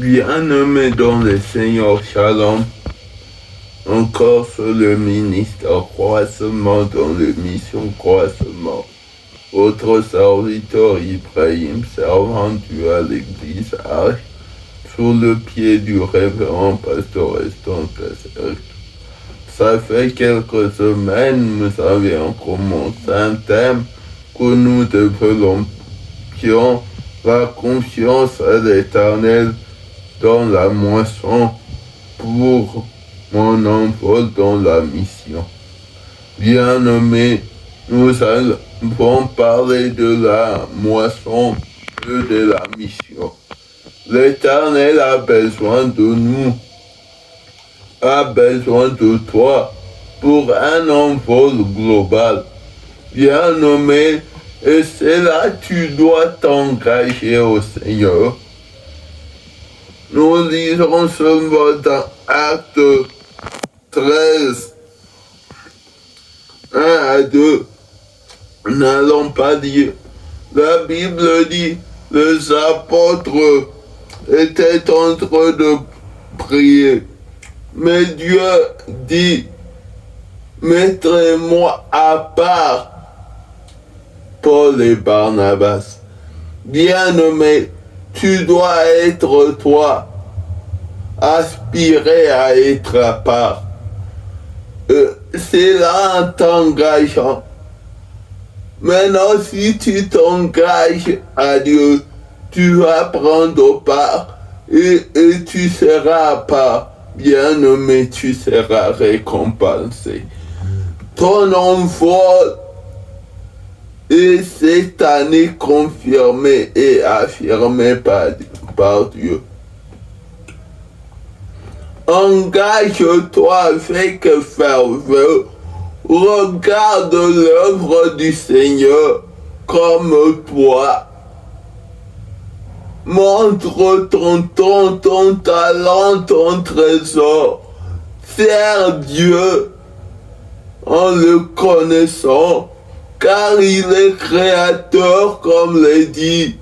Bien-aimé dans le Seigneur, Shalom, encore sur le ministère Croissement dans l'émission Croissement. Votre serviteur Ibrahim, servant Dieu à l'église Arche, sous le pied du révérend pasteur Eston Kasserk. Ça fait quelques semaines, nous avions commencé un thème que nous développions, la confiance à l'Éternel dans la moisson pour mon envol dans la mission. Bien-aimés, nous allons parler de la moisson et de la mission. L'Éternel a besoin de nous, a besoin de toi pour un envol global. Bien-aimé, et c'est là que tu dois t'engager au Seigneur. Nous lisons seulement dans Acte 13, 1 à 2. N'allons pas dire. La Bible dit, les apôtres étaient en train de prier. Mais Dieu dit, mettez-moi à part Paul et Barnabas. Bien-aimé, tu dois être toi, aspirer à être à part. C'est là en t'engageant. Maintenant, si tu t'engages à Dieu, tu vas prendre part et tu seras à part. Bien-aimé, tu seras récompensé. Ton envol est cette année confirmé et affirmé par Dieu. Engage-toi avec ferveur. Regarde l'œuvre du Seigneur comme toi. Montre ton talent, ton trésor. Sers Dieu en le connaissant, car il est créateur, comme le dit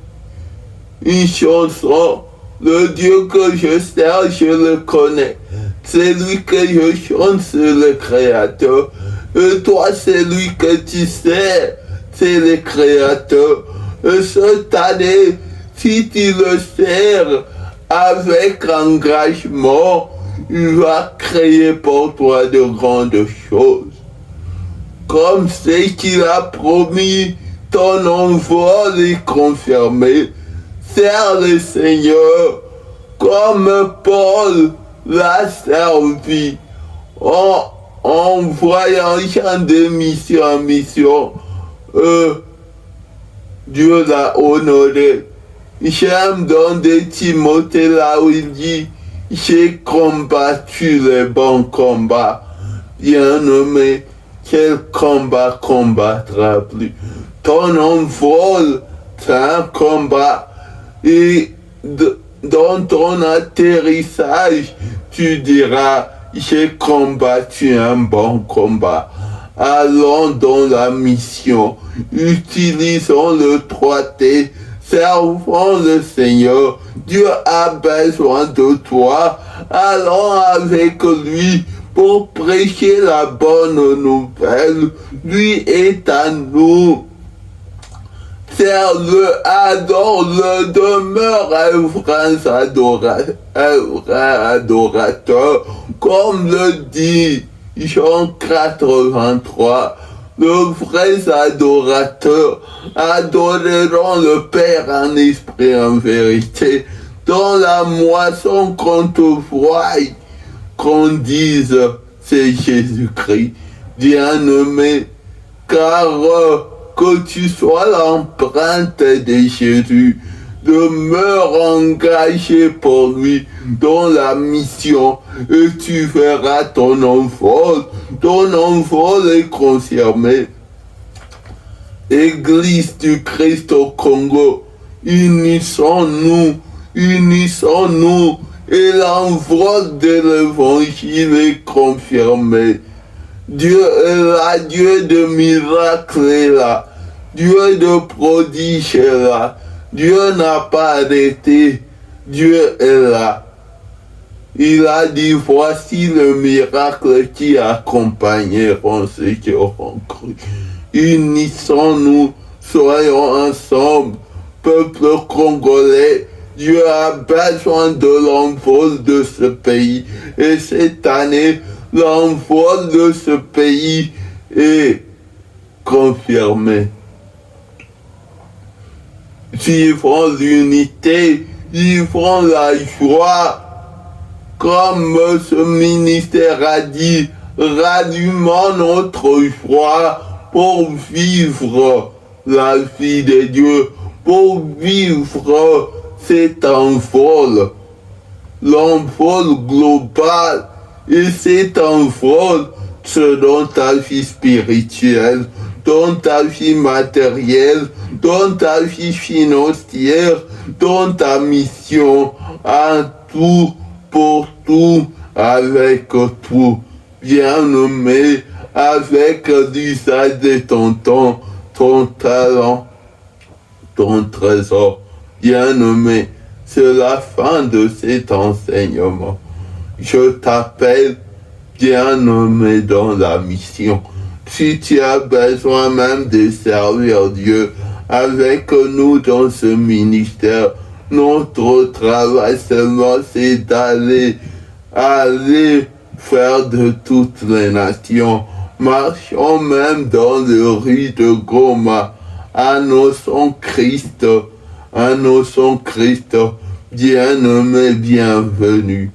une chanson. Le Dieu que je sers, je le connais. C'est lui que je chante, c'est le créateur. Et toi, c'est lui que tu sers, c'est le créateur. Et cette année, si tu le sers avec engagement, il va créer pour toi de grandes choses. Comme ce qu'il a promis, ton envol est confirmé. Sers le Seigneur comme Paul l'a servi en voyageant de mission en mission. Dieu l'a honoré. J'aime dans des Timothée là où il dit, j'ai combattu le bon combat. Bien-aimé, quel combat combattra plus? Ton envol, c'est un combat. Et dans ton atterrissage, tu diras, j'ai combattu un bon combat. Allons dans la mission, utilisons le 3T, servons le Seigneur. Dieu a besoin de toi. Allons avec lui pour prêcher la bonne nouvelle. Lui est à nous. Sers-le, adore-le, demeure un vrai adorateur, comme le dit Jean 4:23. Le vrai adorateur adoreront le Père en esprit en vérité. Dans la moisson qu'on te voie, qu'on dise c'est Jésus-Christ, bien-aimé, car que tu sois l'empreinte de Jésus, demeure engagé pour lui dans la mission et tu verras ton envol est confirmé. Église du Christ au Congo, unissons-nous et l'envol de l'évangile est confirmé. Dieu est là, Dieu de miracles est là, Dieu de prodiges est là. Dieu n'a pas arrêté Dieu est là. Il a dit, voici le miracle qui accompagneront ceux qui auront cru. Unissons-nous, soyons ensemble, peuple congolais. Dieu a besoin de l'envol de ce pays. Et cette année, l'envol de ce pays est confirmé. Vivons l'unité, vivons la joie. Comme ce ministère a dit, rallumons notre joie pour vivre la vie de Dieu, pour vivre cet envol, l'envol global, et cet envol dans ta vie spirituelle, dans ta vie matérielle, dans ta vie financière, dans ta mission, en tout, pour tout, avec tout, bien-aimé, avec l'usage de ton temps, ton talent, ton trésor, bien-aimé. C'est la fin de cet enseignement. Je t'appelle bien-aimé dans la mission. Si tu as besoin même de servir Dieu avec nous dans ce ministère, notre travail seulement c'est d'aller faire de toutes les nations. Marchons même dans les rues de Goma, annonçons Christ, bien-aimé, bienvenue,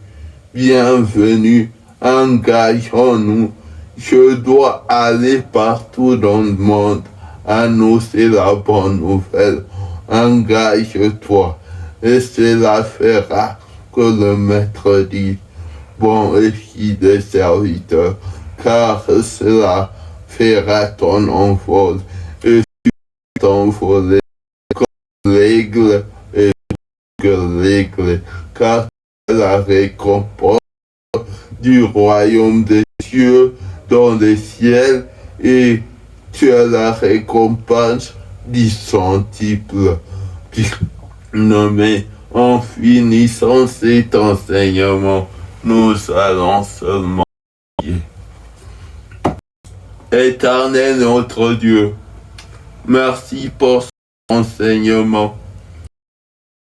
bienvenue, engageons-nous. Je dois aller partout dans le monde, annoncer la bonne nouvelle. Engage-toi, et cela fera que le maître dit, bon et fidèle serviteur, car cela fera ton envol, et tu t'envoler comme l'aigle et que l'aigle, car c'est la récompense du royaume des cieux dans le ciel, et tu as la récompense du centuple. Nommé en finissant cet enseignement, nous allons seulement prier. Éternel notre Dieu, merci pour cet enseignement.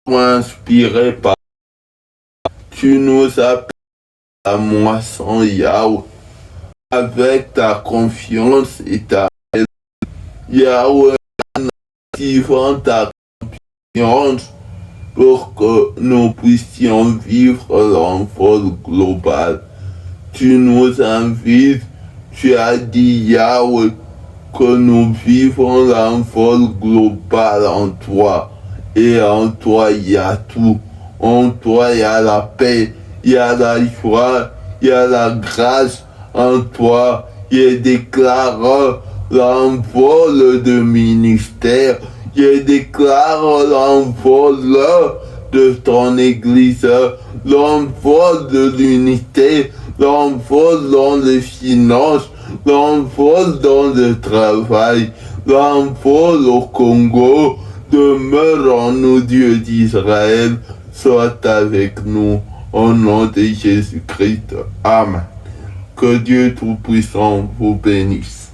Inspiré par tu nous appelles à moisson Yahweh avec ta confiance et ta aide. Yahweh, en activant ta confiance pour que nous puissions vivre l'envol global. Tu nous invites, tu as dit Yahweh, que nous vivons l'envol global en toi. Et en toi, il y a tout. En toi, il y a la paix, il y a la joie, il y a la grâce. En toi, il déclare l'envol de ministère. Il déclare l'envol de ton église, l'envol de l'unité, l'envol dans les finances, l'envol dans le travail, l'envol au Congo. Demeure en nous, Dieu d'Israël, soit avec nous, au nom de Jésus-Christ. Amen. Que Dieu Tout-Puissant vous bénisse.